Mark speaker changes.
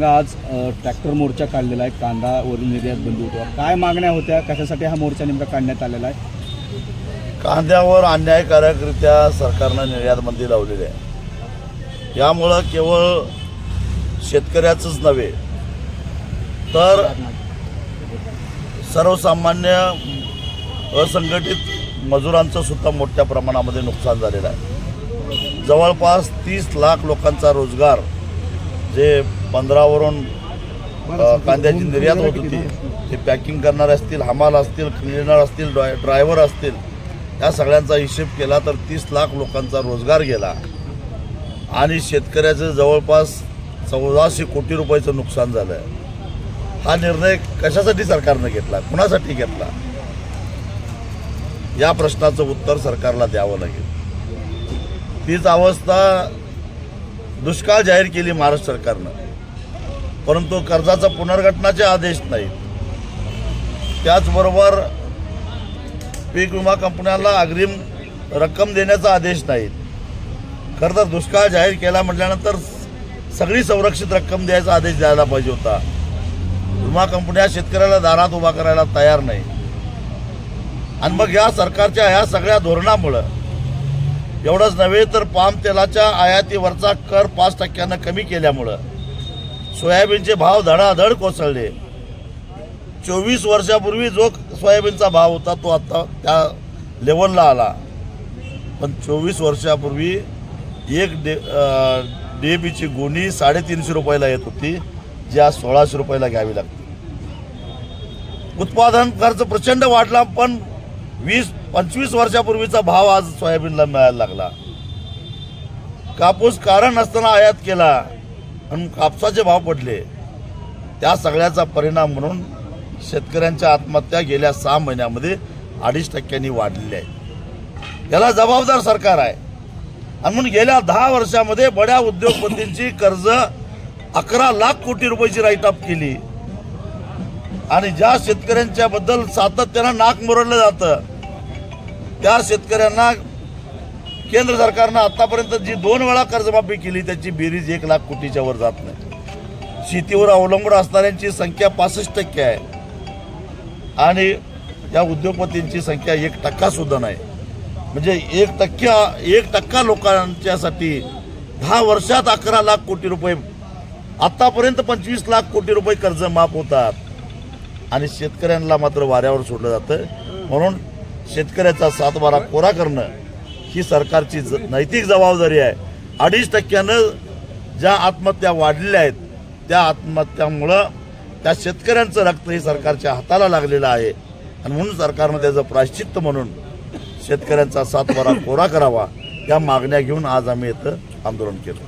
Speaker 1: सांगा, आज ट्रॅक्टर मोर्चा काढलेला आहे, कांदावरील निर्यात बंदी होतो, काय मागण्या होत्या, कशासाठी हा मोर्चा नेमका काढण्यात आलेला आहे?
Speaker 2: कांद्यावर अन्यायकारकरित्या सरकारनं निर्यात बंदी लावलेली आहे। यामुळं केवळ शेतकऱ्याचंच नव्हे तर सर्वसामान्य असंघटित मजुरांचं सुद्धा मोठ्या प्रमाणामध्ये नुकसान झालेलं आहे। जवळपास 30 लाख लोकांचा रोजगार जे 15 वरून कांद्याची निर्यात होत होती, ते पॅकिंग करणारे असतील, हमाल असतील, क्लिनर असतील, ड्रायव्हर असतील, या सगळ्यांचा हिशेब केला तर 30 लाख लोकांचा रोजगार गेला आणि शेतकऱ्याचं जवळपास 1400 कोटी रुपयाचं नुकसान झालं आहे। हा निर्णय कशासाठी सरकारनं घेतला, कुणासाठी घेतला, या प्रश्नाचं उत्तर सरकारला द्यावं लागेल। तीच अवस्था दुष्काळ जाहीर केली महाराष्ट्र सरकारनं, परंतु कर्जाचा पुनर्गठनाचे आदेश नाहीत। त्याचबरोबर पीक विमा कंपन्यांना अग्रिम रक्कम देण्याचा आदेश नाहीत। खरं तर दुष्काळ जाहीर केला म्हटल्यानंतर सगळी संरक्षित रक्कम द्यायचा आदेश द्यायला पाहिजे होता। विमा कंपन्या शेतकऱ्याला दारात उभा करायला तयार नाही आणि मग या सरकारच्या ह्या सगळ्या धोरणामुळं एवढंच नव्हे तर पाम तेलाच्या आयातीवरचा कर 5% कमी केल्यामुळं सोयाबीनचे भाव धडाधड कोसळले। 24 वर्षापूर्वी जो सोयाबीनचा भाव होता तो आता त्या लेवलला आला, पण 24 वर्षापूर्वी एक DAPची गोणी 350 रुपयाला येत होती, जी आज 1600 रुपयाला घ्यावी लागते। उत्पादन खर्च प्रचंड वाढला, पण 20-25 वर्षापूर्वीचा भाव आज सोयाबीनला मिळायला लागला। कापूस कारण नसताना आयात केला आणि कापसाचे भाव पडले। त्या सगळ्याचा परिणाम म्हणून शेतकऱ्यांच्या आत्महत्या गेल्या 6 महिन्यामध्ये 2.5% वाढलेल्या आहेत। याला जबाबदार सरकार आहे आणि म्हणून गेल्या 10 वर्षामध्ये बड्या उद्योगपतींची कर्ज 11 लाख कोटी रुपयाची राईट ऑफ केली आणि ज्या शेतकऱ्यांच्या बद्दल सातत्यानं नाक मुरडलं जातं त्या शेतकऱ्यांना केंद्र सरकारनं आतापर्यंत जी 2 वेळा कर्जमाफी केली त्याची बेरीज 1 लाख कोटीच्या वर जात नाही। शेतीवर अवलंबून असणाऱ्यांची संख्या 65% आहे आणि या उद्योगपतींची संख्या 1% सुद्धा नाही। म्हणजे 1% लोकांच्यासाठी 10 वर्षात 11 लाख कोटी रुपये, आतापर्यंत 25 लाख कोटी रुपये कर्ज माफ होतात आणि शेतकऱ्यांना मात्र वाऱ्यावर सोडलं जातं। म्हणून शेतकऱ्याचा 7/12 कोरा करणं ही सरकारची नैतिक जबाबदारी आहे। 2.5% ज्या आत्महत्या वाढलेल्या आहेत त्या आत्महत्यामुळं त्या शेतकऱ्यांचं रक्त हे सरकारच्या हाताला लागलेलं आहे आणि म्हणून सरकारनं त्याचं प्रायश्चित्त म्हणून शेतकऱ्यांचा 7/12 कोरा करावा, या मागण्या घेऊन आज आम्ही इथं आंदोलन केलं।